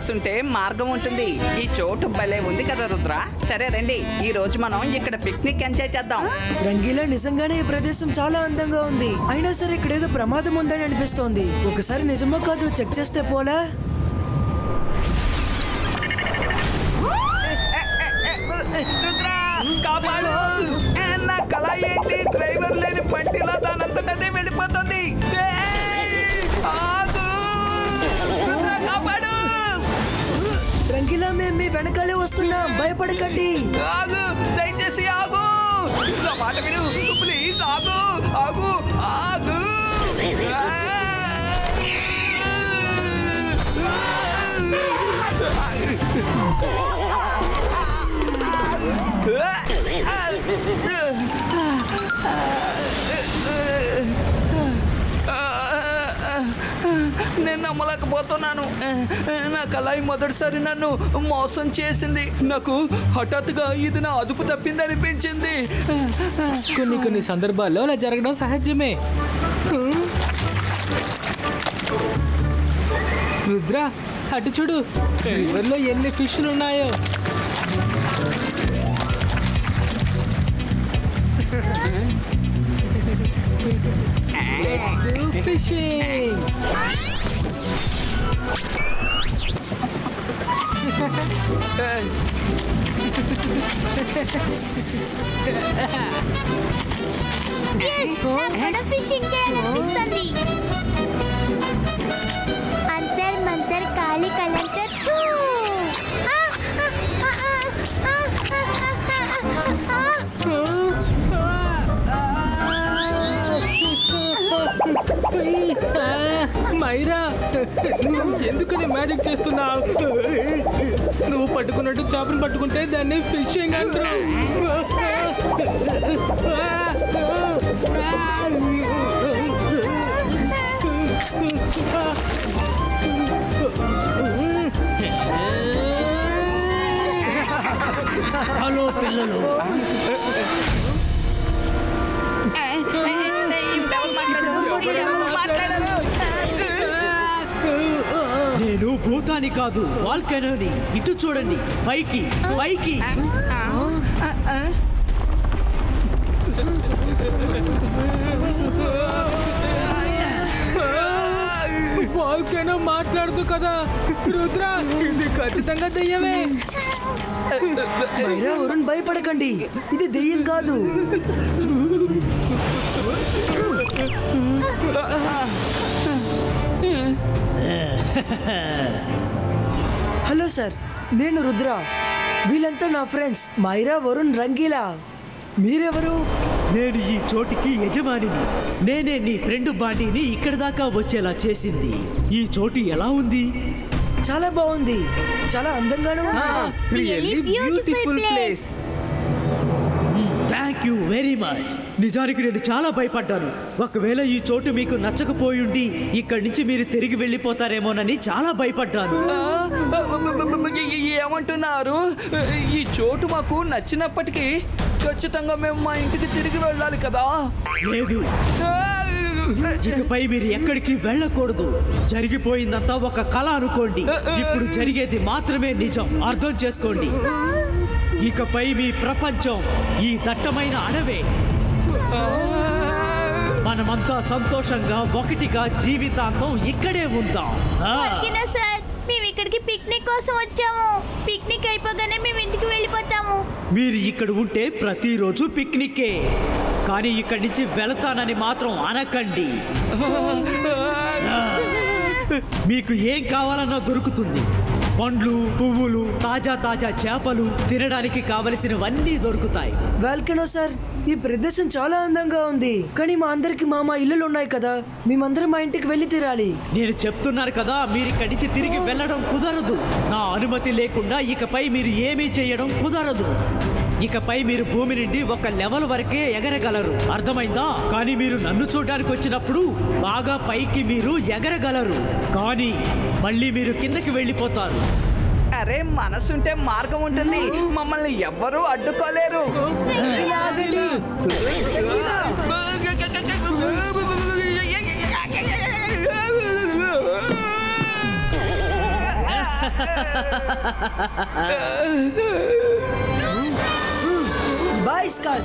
మనసుంటే మార్గం ఉంటుంది. ఈ చోటు భలే ఉంది కదా రుద్ర. సరే రండి, ఈ రోజు మనం ఇక్కడ పిక్నిక్ ఎంజాయ్ చేద్దాం. రంగీలా నిజంగానే ఈ ప్రదేశం చాలా అందంగా ఉంది. అయినా సరే ఇక్కడ ఏదో ప్రమాదం ఉందని అనిపిస్తోంది. ఒకసారి నిజమో కాదు చెక్ చేస్తే పోలా? రుద్ర కాపాడు. నా కళ ఏంటి? డ్రైవర్ లేని బండిలా దానంతటదే వెళ్ళిపోతుంది. కాపాడు. రంగీలా మేము మీ వెనకాలే వస్తున్నాం, భయపడకండి. ఆగు, దయచేసి ఆగు. నా మాట విను ప్లీజ్. ఆగు ఆగు ఆగు. నేను నమ్మలేకపోతున్నాను. నా కళాయి మొదటిసారి నన్ను మోసం చేసింది. నాకు హఠాత్తుగా ఇది నా అదుపు తప్పింది అనిపించింది. కొన్ని సందర్భాల్లో అలా జరగడం సహజమే. రుద్ర అటు చూడు, రివర్లో ఎన్ని ఫిష్లు ఉన్నాయో. Let's do fishing. ఫిషింగ్ చేయాలనిపిస్తుంది. అంతర్ మంతర్ కాళీ కలంటర్ చూ. మైరా, నువ్వు ఎందుకు మ్యాజిక్ చేస్తున్నావు? నువ్వు పట్టుకున్నట్టు చేపను పట్టుకుంటే దాన్ని ఫిషింగ్ అంటారు. హలో పిల్లలు, నేను భూతాన్ని కాదు, వాల్కనోని. ఇటు చూడండి, పైకి పైకి. వాల్కనో మాట్లాడదు కదా రుద్ర, ఇది ఖచ్చితంగా దెయ్యమే. మైరా, వరుణ్ భయపడకండి, ఇది దెయ్యం కాదు. హలో సార్, నేను రుద్ర. వీళ్ళంతా నా ఫ్రెండ్స్ మైరా, వరుణ్, రంగీలా. మీరెవరు? నేను ఈ చోటికి యజమానిని. నేనే నీ ఫ్రెండ్ బాండీని ఇక్కడ దాకా వచ్చేలా చేసింది. ఈ చోటు ఎలా ఉంది? చాలా బాగుంది, చాలా అందంగానే ఉంది. Really beautiful place. Thank you very much. నిజానికి నేను చాలా భయపడ్డాను. ఒకవేళ ఈ చోటు మీకు నచ్చకపోయుండి ఇక్కడి నుంచి మీరు తిరిగి వెళ్ళిపోతారేమోనని చాలా భయపడ్డాను. ఏమంటున్నారు? ఈ చోటు మాకు నచ్చినప్పటికీ ఖచ్చితంగా మేము మా ఇంటికి తిరిగి వెళ్ళాలి కదా. లేదు, ఇకపై మీరు ఎక్కడికి వెళ్ళకూడదు. జరిగిపోయిందంతా ఒక కళ అనుకోండి. ఇప్పుడు జరిగేది మాత్రమే నిజం, అర్థం చేసుకోండి. ఇకపై మీ ప్రపంచం ఈ దట్టమైన అడవే. మనమంతా సంతోషంగా ఒకటిగా జీవితాంతం ఇక్కడే ఉందాం. సార్, మేము ఇక్కడికి పిక్నిక్ కోసం వచ్చాము. పిక్నిక్ అయిపోగానే మేము ఇంటికి వెళ్ళిపోతాము. మీరు ఇక్కడ ఉంటే ప్రతిరోజు పిక్నికే, కానీ ఇక్కడి నుంచి వెళతానని మాత్రం అనకండి. మీకు ఏం కావాలన్నా దొరుకుతుంది. పండ్లు, పువ్వులు, తాజా తాజా చేపలు, తినడానికి కావలసినవన్నీ దొరుకుతాయి. వాల్కనో సార్, ఈ ప్రదేశం చాలా అందంగా ఉంది. కానీ మా అందరికి మా ఇల్లులు ఉన్నాయి కదా, మేమందరం మా ఇంటికి వెళ్ళి తీరాలి. నేను చెప్తున్నాను కదా, మీరు ఇక్కడి నుంచి తిరిగి వెళ్ళడం కుదరదు. నా అనుమతి లేకుండా ఇకపై మీరు ఏమీ చేయడం కుదరదు. ఇకపై మీరు భూమి నుండి ఒక లెవెల్ వరకే ఎగరగలరు, అర్థమైందా? కానీ మీరు నన్ను చూడడానికి వచ్చినప్పుడు బాగా పైకి మీరు ఎగరగలరు, కానీ మళ్ళీ మీరు కిందకి వెళ్ళిపోతారు. అరే, మనసుంటే మార్గం ఉంటుంది. మమ్మల్ని ఎవ్వరూ అడ్డుకోలేరు.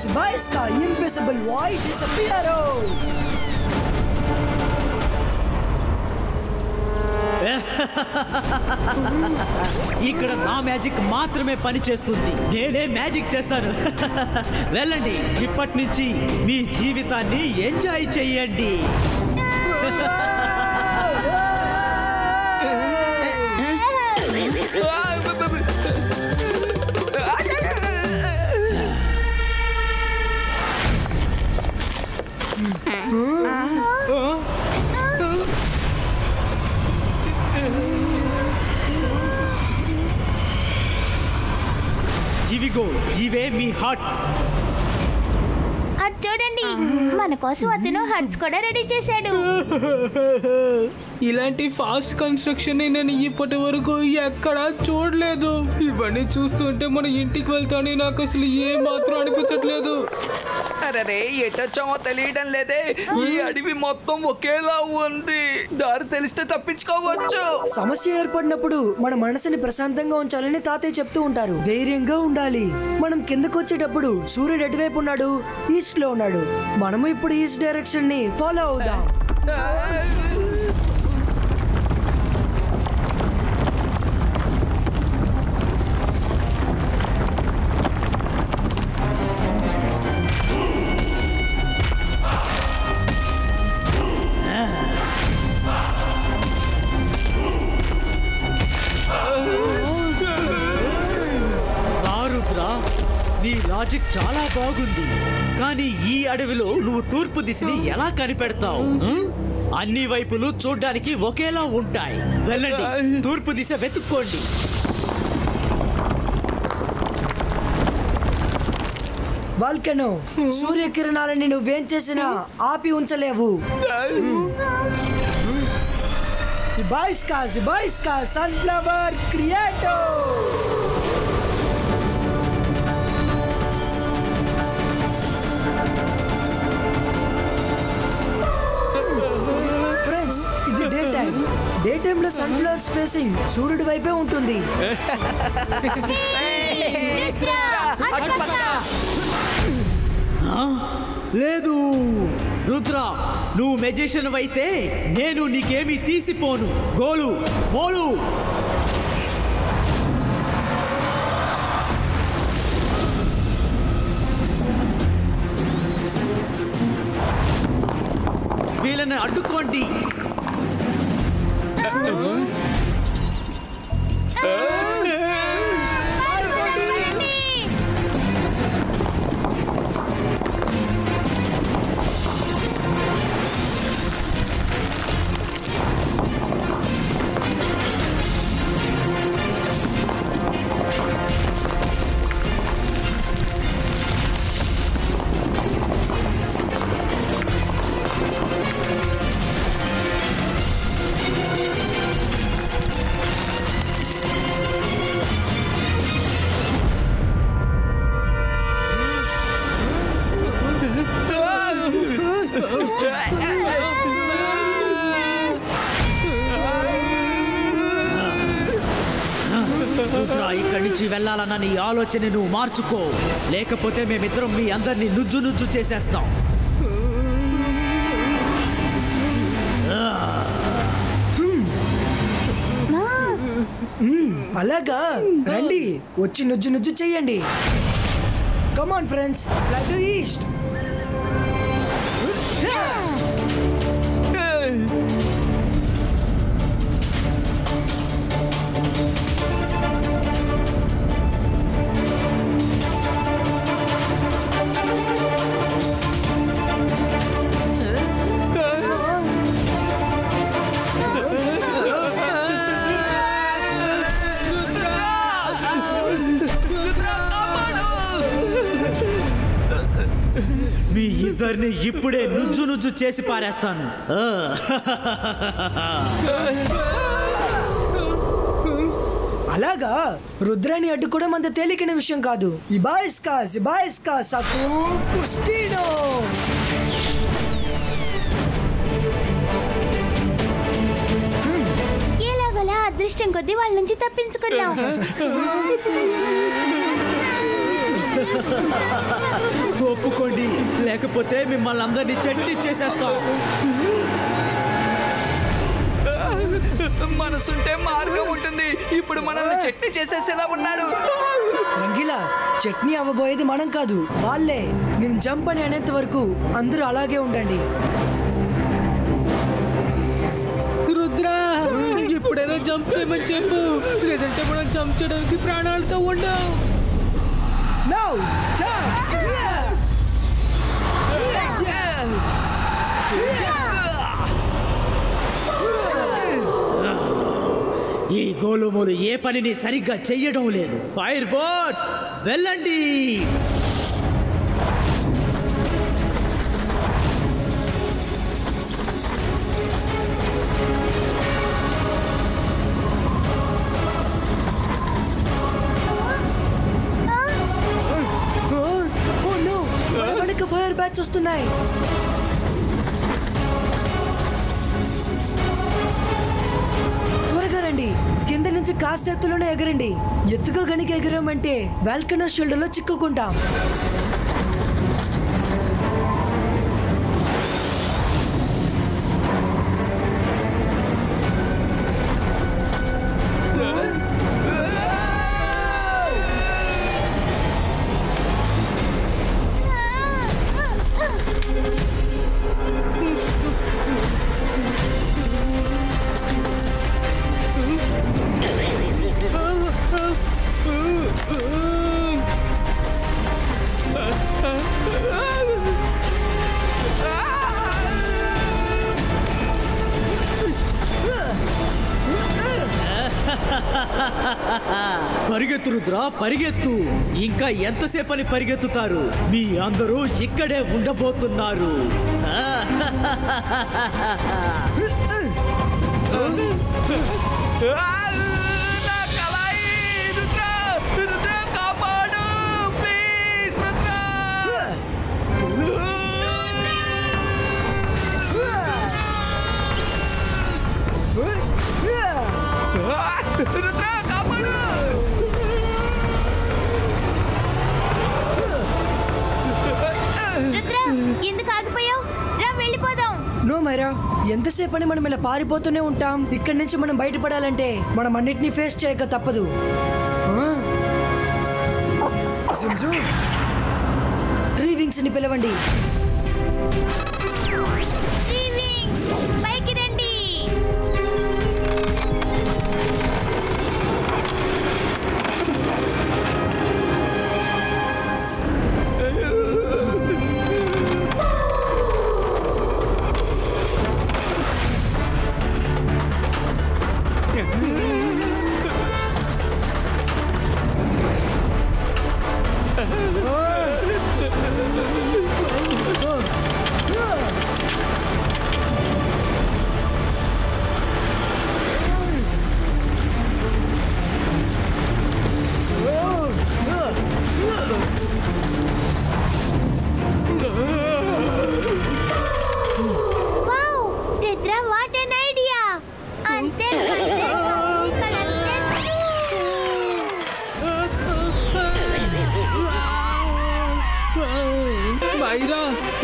Zibaiska, invisible void disappear. ఇక్కడ నా మ్యాజిక్ మాత్రమే పని చేస్తుంది. నేనే మ్యాజిక్ చేస్తాను. వెళ్ళండి, ఇప్పటి నుంచి మీ జీవితాన్ని ఎంజాయ్ చెయ్యండి. ఇవే మీ హార్ట్స్. అటు చూడండి, మన కోసం అతను హట్స్ కూడా రెడీ చేశాడు. ఇలాంటి ఫాస్ట్ కన్స్ట్రక్షన్ నేను ఇప్పటి వరకు ఎక్కడా చూడలేదు. ఇవన్నీ చూస్తుంటే మన ఇంటికి వెళ్తానని నాకు అసలు ఏ మాత్రం అనిపించట్లేదు. అరే ఎటొచ్చామో తెలియడం లేదే. ఈ అడవి మొత్తం ఒకేలా ఉంది. దారి తెలిస్తే తప్పించుకోవచ్చు. సమస్య ఏర్పడినప్పుడు మన మనసుని ప్రశాంతంగా ఉంచాలని తాతయ్య చెప్తూ ఉంటారు. ధైర్యంగా ఉండాలి. మనం కిందకు వచ్చేటప్పుడు సూర్యుడు ఎటువైపు ఉన్నాడు? ఈస్ట్ లో ఉన్నాడు. మనము ఇప్పుడు ఈస్ట్ డైరెక్షన్ ని ఫాలో అవుదాం. నీ లాజిక్ చాలా బాగుంది, కానీ ఈ అడవిలో నువ్వు తూర్పు దిశని ఎలా కనిపెడతావు? అన్ని వైపులు చూడ్డానికి ఒకేలా ఉంటాయి. వెళ్ళండి, తూర్పు దిశ వెతుక్కోండి. వాల్కెనో, సూర్యకిరణాలని నువ్వేం చేసినా ఆపి ఉంచలేవు. Zibaiska, sunflower creator. ఫ్రెండ్స్, ఇది డే టైమ్ లో సన్ఫ్లవర్స్ ఫేసింగ్ సూర్యుడి వైపే ఉంటుంది. లేదు రుద్ర, నువ్వు మెజిషియన్ అయితే నేను నీకేమీ తీసిపోను. గోలు మోలు. వీళ్ళని అడ్డుకోండి. ఇక్కడి నుంచి వెళ్ళాలన్న నీ ఆలోచన నువ్వు మార్చుకో, లేకపోతే మేమిద్దరం మీ అందరినీ నుజ్జు చేసేస్తాం. అలాగా, రండి వచ్చి నుజ్జు చెయ్యండి. Come on friends, fly to east. మీ ఇద్దరిని ఇప్పుడే నుజ్జు చేసి పారేస్తాను. అలాగా, రుద్రాన్ని అడ్డుకోవడం అంత తేలికైన విషయం కాదు. Zibaiska, Saku Pustino. ఎలాగలా అదృష్టం కొద్దీ వాళ్ళ నుంచి తప్పించుకున్నాం. ఒప్పుకోండి, లేకపోతే మిమ్మల్ని అందరినీ చట్నీ చేసేస్తాం. మనసుంటే మార్గం ఉంటుంది. ఇప్పుడు మనల్ని చట్నీ చేసేసేలా ఉన్నాడు. రంగీలా, చట్నీ అవ్వబోయేది మనం కాదు, వాళ్ళే. నేను జంప్ అని అనేంత వరకు అందరూ అలాగే ఉండండి. రుద్ర, ఇప్పుడైనా జంప్ చేయమని చెప్పు, లేదంటే మనం జంప్ చేయడానికి ప్రాణాలతో ఉండం. Now, jump! ఈ గోలుములు ఏ పనిని సరిగ్గా చెయ్యడం లేదు. ఫైర్ బోట్స్ వెళ్ళండి. ఫైర్ బ్యాట్స్ వస్తున్నాయి. త్వరగా రండి, కింద నుంచి కాస్త ఎత్తులోనే ఎగరండి. ఎత్తుగా గనికి ఎగరామంటే వాల్కనో షెల్టర్ లో చిక్కుకుంటాం. పరిగెత్తు రుద్ర, పరిగెత్తు. ఇంకా ఎంతసేపని పరిగెత్తుతారు? మీ అందరూ ఇక్కడే ఉండబోతున్నారు. కాపాడు ప్లీజ్. రుద్ర కాపాడు. రుద్ర, ఎందుకు ఆగిపోయావు? రా వెళ్ళిపోదాం. నో మైరా, ఎంతసేపని మనం ఇలా పారిపోతూనే ఉంటాం. ఇక్కడి నుంచి మనం బయటపడాలంటే మనం అన్నిటినీ ఫేస్ చేయక తప్పదు. ట్రీ వింగ్స్ ని పిలవండి. పైకి రండి. మైరా,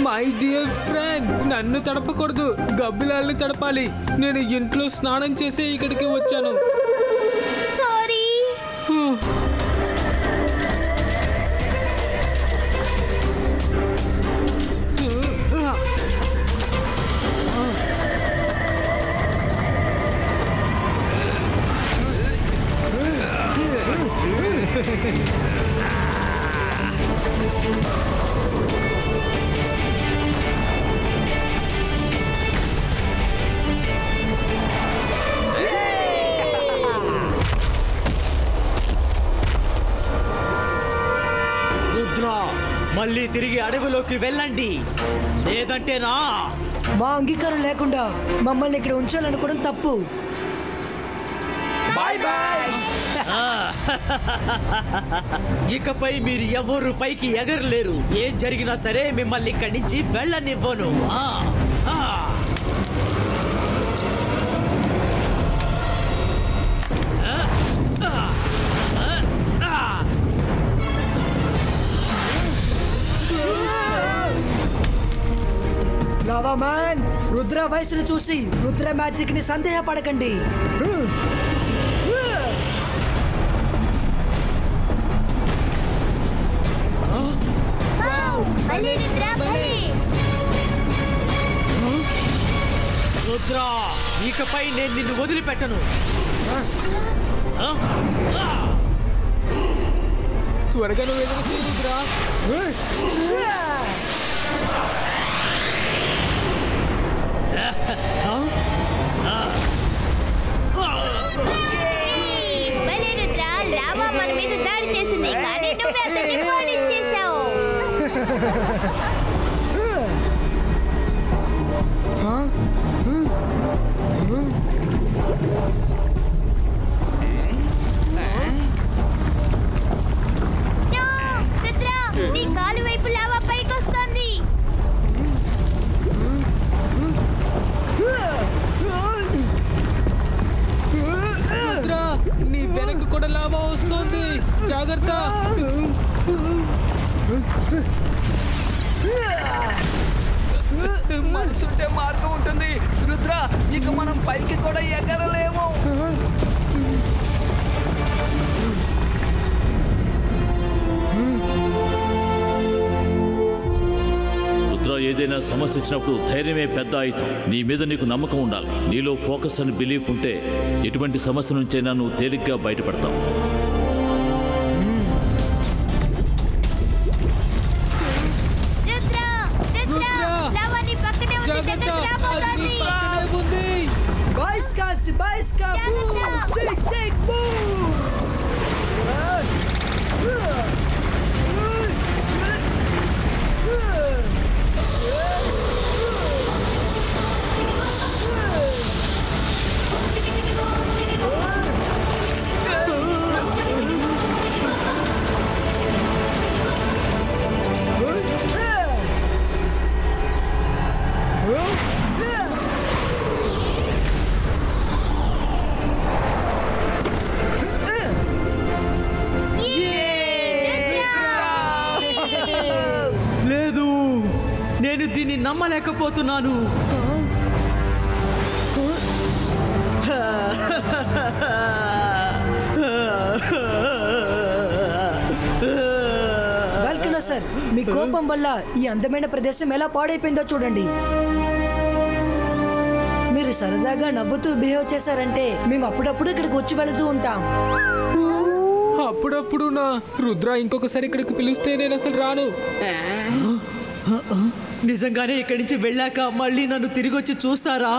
మై డియర్ ఫ్రెండ్, నన్ను తడపకూడదు, గబ్బిలాల్ని తడపాలి. నేను ఇంట్లో స్నానం చేసే ఇక్కడికి వచ్చాను. సారీ. మళ్ళీ తిరిగి అడవిలోకి వెళ్ళండి, లేదంటే నా మా అంగీకారం లేకుండా మమ్మల్ని ఇక్కడ ఉంచాలనుకోవడం తప్పు. Bye bye. ఇకపై మీరు ఎవరు పైకి ఎగరలేరు. ఏం జరిగినా సరే మిమ్మల్ని ఇక్కడి నుంచి వెళ్ళనివ్వను. లావా మ్యాన్, రుద్ర వయసును చూసి రుద్ర మ్యాజిక్ ని సందేహపడకండి. రుద్ర, ఇకపై నేను నిన్ను వదిలిపెట్టను. త్వరగా నువ్వు ఎదురు రుద్రా. భలే రుద్ర, లావా మన మీద దాడి చేసింది కానీ నువ్వే అతన్ని ఓడించేశావు. రుద్ర, నీ కాలు వైపు లావా పైకొస్తుంది. రుద్రా, నీ వెనక కూడా లావా వస్తుంది, జాగ్రత్త. మనసుంటే మార్గం ఉంటుంది రుద్ర. ఇక మనం పైకి కూడా ఎగరలేము. రుద్ర, ఏదైనా సమస్య వచ్చినప్పుడు ధైర్యమే పెద్ద ఆయుధం. నీ మీద నీకు నమ్మకం ఉండాలి. నీలో ఫోకస్ అని బిలీఫ్ ఉంటే ఎటువంటి సమస్య నుంచైనా నువ్వు తేలిగ్గా బయటపడతావు. Vai, Scassi, vai, Scapu! Tic, tic, boom! లేదు, నేను దీన్ని నమ్మలేకపోతున్నాను. వెల్కమ్ సార్, మీ కోపం వల్ల ఈ అందమైన ప్రదేశం ఎలా పాడైపోయిందో చూడండి. మీరు సరదాగా నవ్వుతూ బిహేవ్ చేశారంటే మేము అప్పుడప్పుడు ఇక్కడికి వచ్చి వెళుతూ ఉంటాం. అప్పుడప్పుడు నా రుద్ర ఇంకొకసారి ఇక్కడికి పిలిస్తే నేను అసలు రాను. నిజంగానే ఇక్కడి నుంచి వెళ్ళాక మళ్ళీ నన్ను తిరిగి వచ్చి చూస్తారా?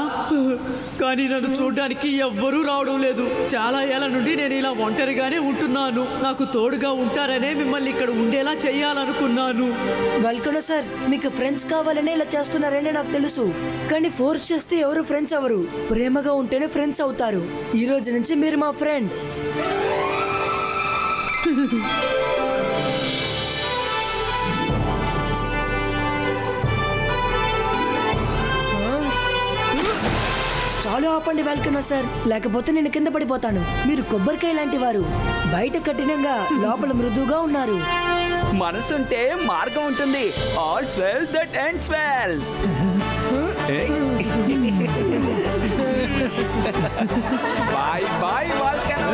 కానీ నన్ను చూడడానికి ఎవ్వరూ రావడం లేదు. చాలా ఏళ్ల నుండి నేను ఇలా ఒంటరిగానే ఉంటున్నాను. నాకు తోడుగా ఉంటారనే మిమ్మల్ని ఇక్కడ ఉండేలా చేయాలనుకున్నాను. వెల్కమ్ సార్, మీకు ఫ్రెండ్స్ కావాలనే ఇలా చేస్తున్నారని నాకు తెలుసు. కానీ ఫోర్స్ చేస్తే ఎవరు ఫ్రెండ్స్ అవ్వరు. ప్రేమగా ఉంటేనే ఫ్రెండ్స్ అవుతారు. ఈ రోజు నుంచి మీరు మా ఫ్రెండ్. చాలా ఆపండి వెల్కమ్ సార్, లేకపోతే నేను కింద పడిపోతాను. మీరు కొబ్బరికాయ లాంటి వారు. బయట కఠినంగా, లోపల మృదువుగా ఉన్నారు. మనసుంటే మార్గం ఉంటుంది. All's well that ends well. Bye bye volcano.